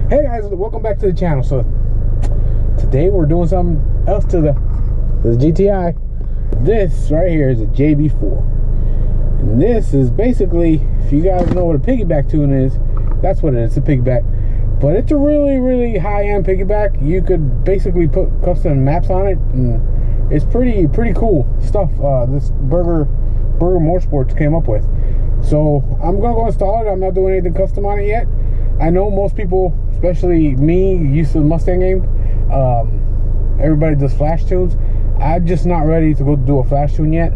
Hey guys, welcome back to the channel. So today we're doing something else to the GTI. This right here is a JB4, and this is basically, if you guys know what a piggyback tune is, that's what it is. It's a piggyback, but it's a really high-end piggyback. You could basically put custom maps on it, and it's pretty cool stuff. This Burger Motorsports came up with. So I'm gonna go install it. I'm not doing anything custom on it yet. I know most people, especially me, used to the Mustang game. Everybody does flash tunes. I'm just not ready to go do a flash tune yet.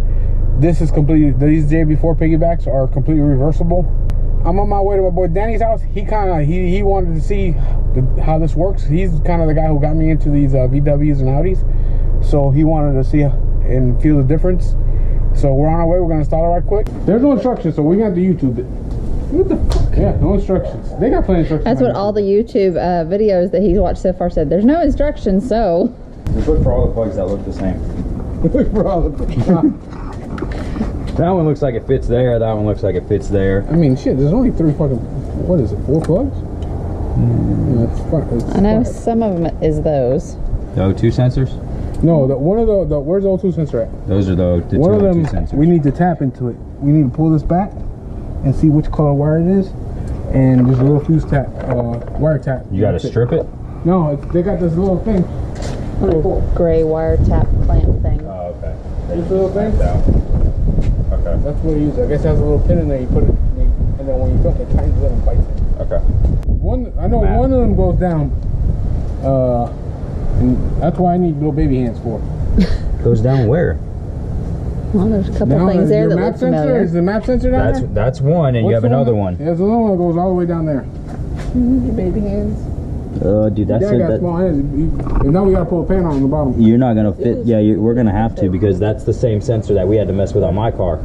This is completely, these JB4 piggybacks are completely reversible. I'm on my way to my boy Danny's house. He wanted to see how this works. He's kind of the guy who got me into these VWs and Audis. So he wanted to see and feel the difference. So we're on our way. We're gonna install it right quick. There's no instructions, so we're gonna have to YouTube it. What the fuck? Yeah, no instructions. They got plenty of instructions. That's what all the YouTube videos that he's watched so far said. There's no instructions, so. Just look for all the plugs that look the same. Look for all the plugs. That one looks like it fits there. That one looks like it fits there. I mean, shit, there's only 3 fucking, what is it, 4 plugs? Yeah, I know some of them is those. The O2 sensors? No, one of the where's the O2 sensor at? Those are the two one of them, O2 sensors. We need to tap into it. We need to pull this back and see which color wire it is. And there's a little fuse tap, wire tap. You gotta strip it? No, they got this little thing. Little gray wire tap clamp thing. Oh, okay. This little thing? Okay. That's what you use. I guess it has a little pin in there. You put it, and then when you put it, it tightens it and bites it. Okay. I know one of them goes down. And that's why I need little baby hands for. Goes down where? Well, there's a couple things there that look familiar. Is the map sensor down there? That's one, and you have another one. There's another one that goes all the way down there. Your baby hands. Oh, dude, that's it. Got small hands. And now we gotta pull a pan on the bottom. You're not gonna fit. Yeah, we're gonna have to, because that's the same sensor that we had to mess with on my car.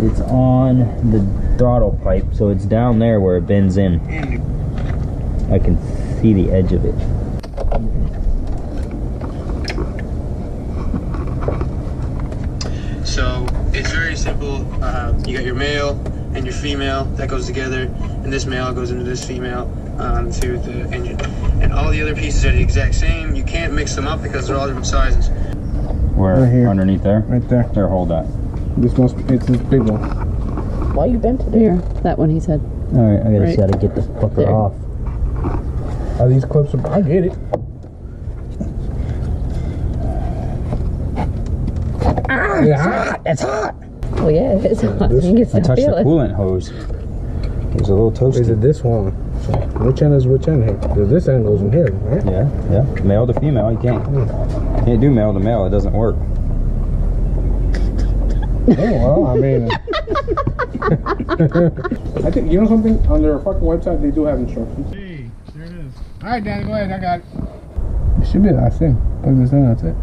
It's on the throttle pipe, so it's down there where it bends in. I can see the edge of it. So it's very simple. You got your male and your female that goes together, and this male goes into this female to the engine, and all the other pieces are the exact same. You can't mix them up because they're all different sizes. Where? Right here. Underneath there? Right there. There, hold that. It's this big one. Why you bent it here? That one, he said. All right, I gotta get this fucker there. off. These clips are, I get it. It's hot. It's hot. Well, yeah, it's hot. You can I still touched feel the it. coolant hose. It was a little toasty. Is it this one? Which end is which end here? Because this end goes in here, right? Yeah. Male to female, you can't do male to male. It doesn't work. Oh, well, I mean, I think, you know something? On their fucking website, they do have instructions. Hey, there it is. All right, Danny, go ahead. I got it. It should be the last thing. Plug this in, that's it.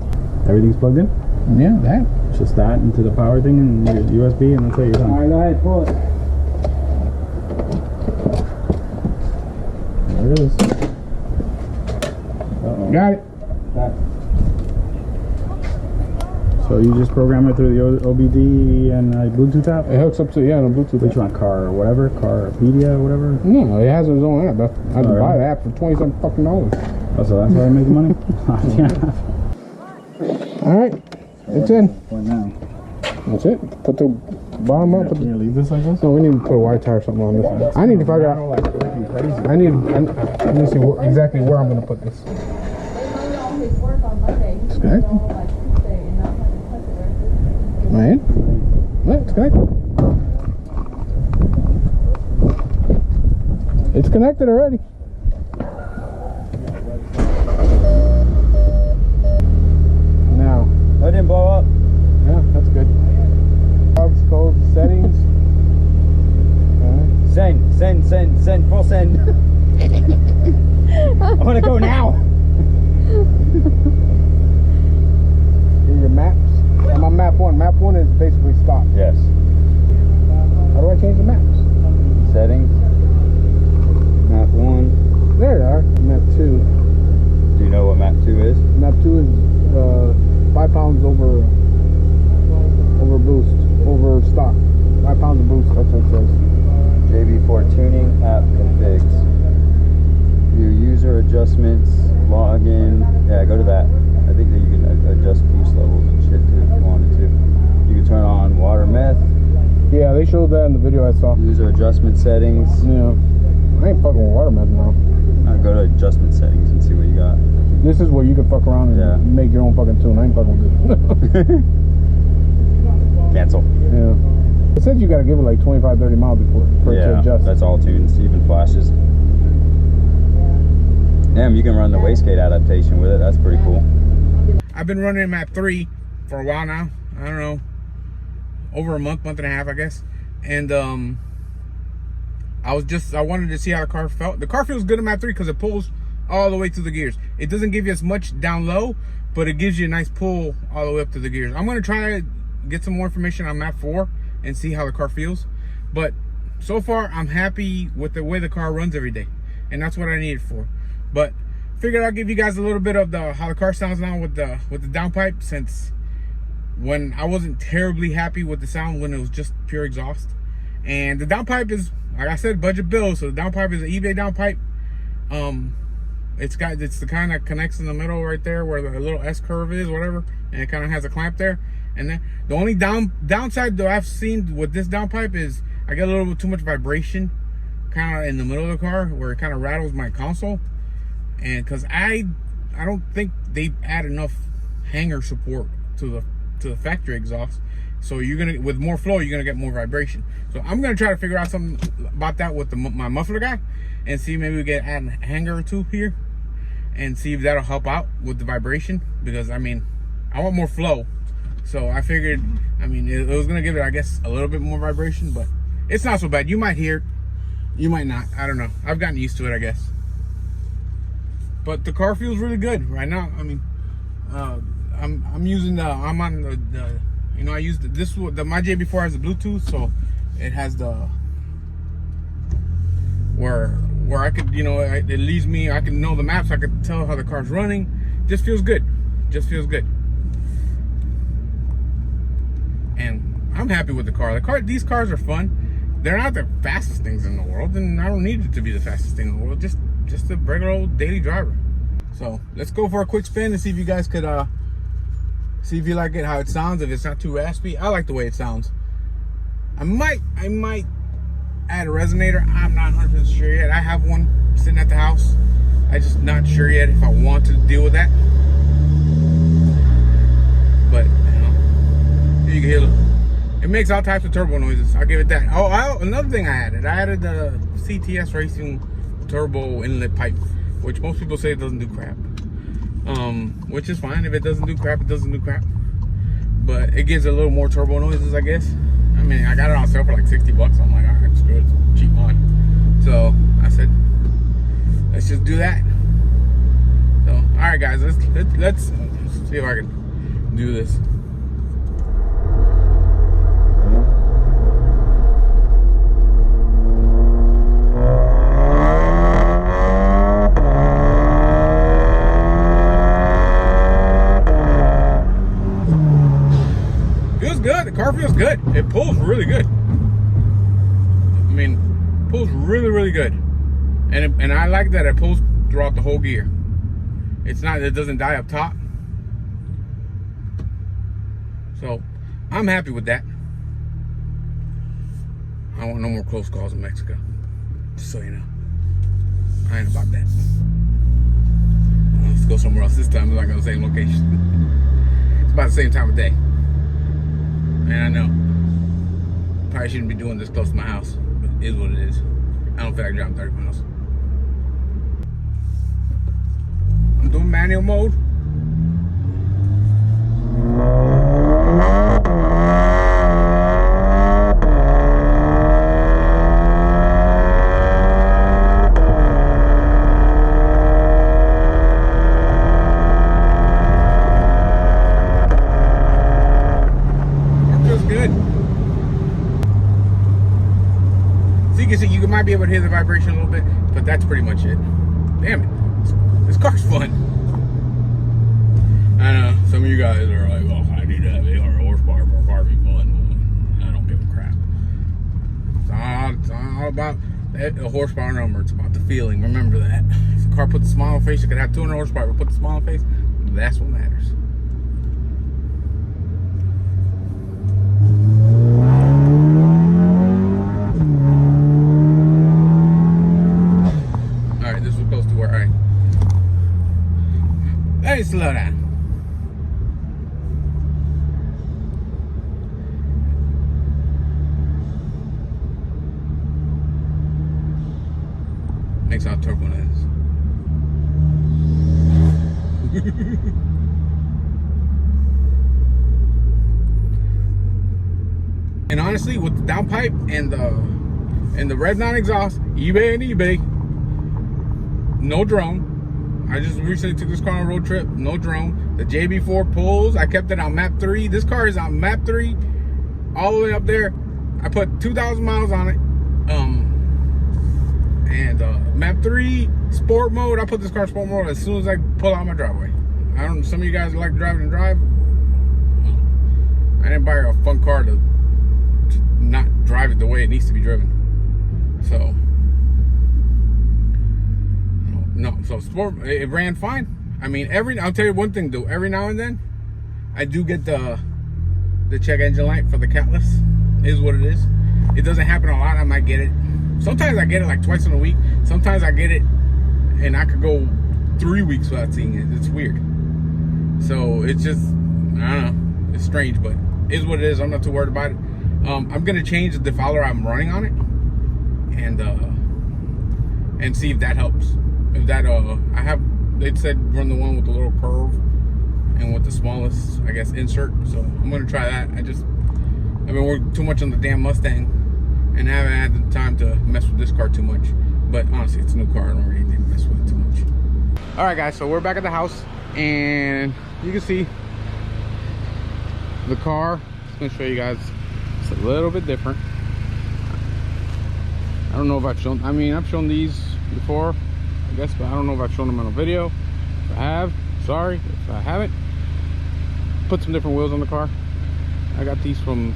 Everything's plugged in? Yeah, that. Just that into the power thing and your USB, and that's it, you're done. All right, go ahead, pull it. There it is. Uh-oh. Got it. So you just program it through the OBD and Bluetooth app? It hooks up to, yeah, the Bluetooth. Which one? Car or whatever? Carpedia or whatever? No, it has its own app. I had to buy the app for $20 fucking dollars. Oh, so that's how they make the money? All right, it's in. What now? That's it. Put the bottom up. Can you leave this like this? No, we need to put a wire tie or something on this. I need to figure out. I need to see exactly where I'm going to put this. It's connected. Man, yeah, it's connected. It's connected already. Now. Oh, it didn't blow up. Yeah, that's good. Jobs, code, settings. Send, full send. I want to go now. Here's your maps. I'm on map 1. Map 1 is basically stop. Yes. How do I change the maps? Settings. Map 1. There they are. Map 2. Do you know what map 2 is? Map 2 is 5 pounds over boost, over stock. 5 pounds of boost, that's what it says. JB4 tuning app configs. that in the video I saw. User adjustment settings. Yeah. I ain't fucking with watermelon now. I'll go to adjustment settings and see what you got. This is where you can fuck around and make your own fucking tune. I ain't fucking with it. Cancel. Yeah. It said you gotta give it like 25, 30 miles before for it to adjust. That's all tunes, even flashes. Damn, you can run the wastegate adaptation with it. That's pretty cool. I've been running them at 3 for a while now. I don't know, over a month and a half, I guess. And I wanted to see how the car felt. The car feels good in MAP 3 because it pulls all the way to the gears. It doesn't give you as much down low, but it gives you a nice pull all the way up to the gears. I'm gonna try to get some more information on MAP 4 and see how the car feels. But so far, I'm happy with the way the car runs every day, and that's what I need it for. But figured I'll give you guys a little bit of how the car sounds now with the downpipe, since when I wasn't terribly happy with the sound when it was just pure exhaust. And the downpipe is, like I said, budget bill. So the downpipe is an eBay downpipe. It's the kind that connects in the middle right there where the little S curve is, whatever, and it kind of has a clamp there. And then the only downside that I've seen with this downpipe is I get a little bit too much vibration kind of in the middle of the car where it kind of rattles my console. And because I don't think they add enough hanger support to the factory exhaust, so you're gonna, with more flow, you're gonna get more vibration. So I'm gonna try to figure out something about that with my muffler guy, and see maybe we can add a hanger or two here, and see if that'll help out with the vibration. Because I mean, I want more flow, so I figured, I mean, it was gonna give it, I guess, a little bit more vibration, but it's not so bad. You might hear it, you might not. I don't know. I've gotten used to it, I guess. But the car feels really good right now. I mean, I'm using I'm on the you know, I use my JB4 has the Bluetooth, so it has the where I could, you know, it leads me, I can know the maps, I could tell how the car's running. Just feels good. Just feels good. And I'm happy with the car. These cars are fun. They're not the fastest things in the world, and I don't need it to be the fastest thing in the world. Just a regular old daily driver. So let's go for a quick spin and see if you guys could see if you like it, how it sounds, if it's not too raspy. I like the way it sounds. I might add a resonator. I'm not 100% sure yet. I have one sitting at the house. I'm just not sure yet if I want to deal with that. But you know, you can hear it makes all types of turbo noises. I'll give it that. Oh, another thing I added the CTS Racing turbo inlet pipe, which most people say it doesn't do crap. Which is fine. If it doesn't do crap, it doesn't do crap. But it gives a little more turbo noises, I guess. I mean, I got it on sale for like 60 bucks. I'm like, all right, it's good. It's a cheap one. So I said, let's just do that. So, all right, guys, let's see if I can do this. The car feels good. It pulls really good. I mean, pulls really good. And I like that it pulls throughout the whole gear. It doesn't die up top. So I'm happy with that. I want no more close calls in Mexico. Just so you know. I ain't about that. Let's go somewhere else this time. We're not going to the same location. It's about the same time of day. And I know, probably shouldn't be doing this close to my house, but it is what it is. I don't feel like driving 30 miles. I'm doing manual mode. You might be able to hear the vibration a little bit, but that's pretty much it. Damn it, this car's fun. I know some of you guys are like, "Oh, I need to have 800 horsepower for a car to be fun." I don't give a crap. It's all about the horsepower number. It's about the feeling. Remember that. If the car puts a smile on the face, it could have 200 horsepower, but put the smile on the face, that's what matters. me slow down. Makes how turbulent it is. And honestly, with the downpipe and the red non-exhaust, eBay and eBay, no drone. I just recently took this car on a road trip, no drone. The JB4 pulls, I kept it on map 3. This car is on map 3, all the way up there. I put 2,000 miles on it. Map 3 sport mode. I put this car in sport mode as soon as I pull out my driveway. I don't know, some of you guys like driving and drive. I didn't buy a fun car to not drive it the way it needs to be driven. So no, so sport, it ran fine. I mean, I'll tell you one thing though, every now and then I do get the check engine light for the catless. Is what it is. It doesn't happen a lot. I might get it. Sometimes I get it like twice in a week. Sometimes I get it and I could go 3 weeks without seeing it. It's weird. So it's just, I don't know, it's strange, but it is what it is. I'm not too worried about it. I'm gonna change the defouler I'm running on it and see if that helps. If that they said run the one with the little curve and with the smallest, I guess, insert. So I'm gonna try that. I've been working too much on the damn Mustang and I haven't had the time to mess with this car too much. But honestly, it's a new car. I don't really need to mess with it too much. All right, guys. So we're back at the house, and you can see the car. Just gonna show you guys. It's a little bit different. I don't know if I've shown. I mean, I've shown these before, I guess, but I don't know if I've shown them on a video. If I have, sorry. If I haven't, put some different wheels on the car. I got these from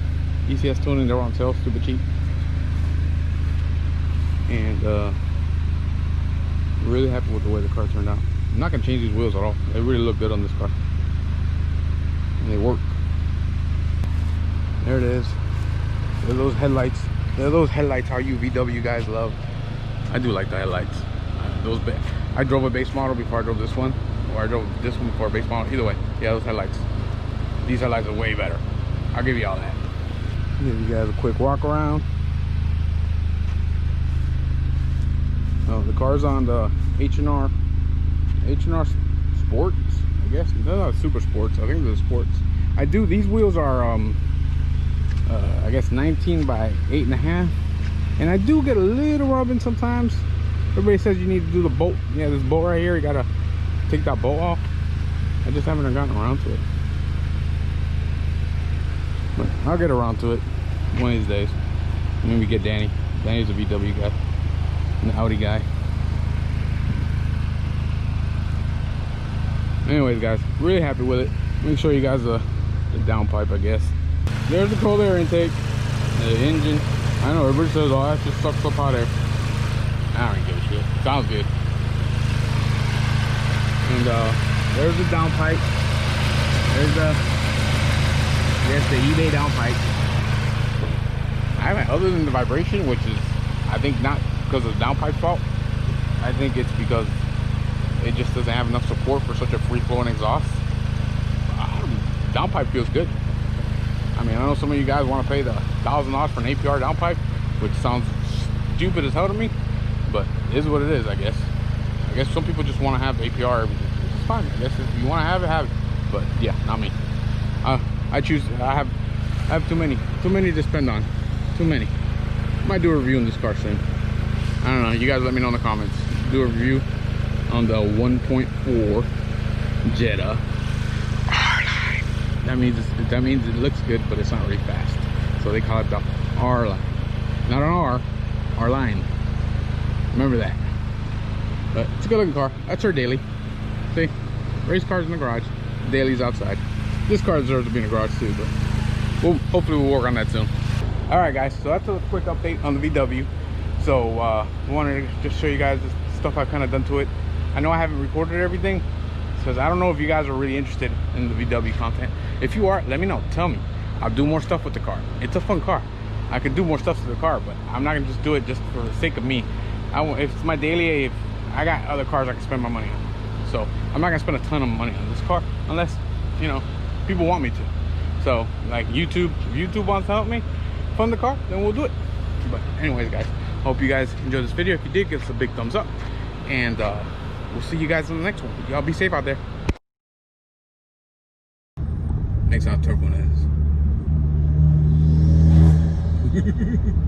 ECS Tuning. They were on sale, super cheap. And really happy with the way the car turned out. I'm not gonna change these wheels at all. They really look good on this car, and they work. There it is. There are those headlights. There are those headlights how you VW guys love. I do like the headlights. I drove a base model before I drove this one, or I drove this one before a base model. Either way, yeah, those headlights. These headlights are way better. I'll give you all that. Give you guys a quick walk around. Oh, the car's on the H&R Sports, I guess. They're not super sports. I think they're sports. These wheels are I guess 19 by 8.5, and I do get a little rubbing sometimes. Everybody says you need to do the bolt. Yeah, this bolt right here, you gotta take that bolt off. I just haven't gotten around to it, but I'll get around to it one of these days. Maybe get Danny. Danny's a VW guy, an Audi guy. Anyways, guys, really happy with it. Let me show you guys the downpipe, I guess. There's the cold air intake, the engine. I know everybody says, oh, that just sucks up hot air. I don't give a shit. Sounds good. And there's the downpipe. There's the eBay downpipe. I haven't, other than the vibration, which is, I think, not because of the downpipe's fault. I think it's because it just doesn't have enough support for such a free-flowing exhaust. Downpipe feels good. I mean, I know some of you guys want to pay the $1,000 for an APR downpipe, which sounds stupid as hell to me, but it is what it is, I guess. I guess some people just want to have APR, which is fine. I guess if you want to have it, but yeah, not me. I have too many to spend on. Too many. Might do a review on this car soon. I don't know. You guys let me know in the comments. Do a review on the 1.4 Jetta R-Line. That means it looks good, but it's not really fast. So they call it the R-Line. Not an R, R-Line. Remember that. But it's a good looking car. That's our daily. See, race cars in the garage, dailies outside. This car deserves to be in the garage too, but hopefully we'll work on that soon. All right, guys. So that's a quick update on the VW. So I wanted to just show you guys the stuff I've kind of done to it. I know I haven't recorded everything because I don't know if you guys are really interested in the VW content. If you are, let me know. Tell me. I'll do more stuff with the car. It's a fun car. I could do more stuff to the car, but I'm not gonna just do it just for the sake of me. If it's my daily, if I got other cars I can spend my money on. So I'm not gonna spend a ton of money on this car unless, you know, people want me to. So like YouTube, if YouTube wants to help me fund the car, then we'll do it. But anyways, guys, hope you guys enjoyed this video. If you did, give us a big thumbs up, and we'll see you guys in the next one. Y'all be safe out there. Next out turbo is.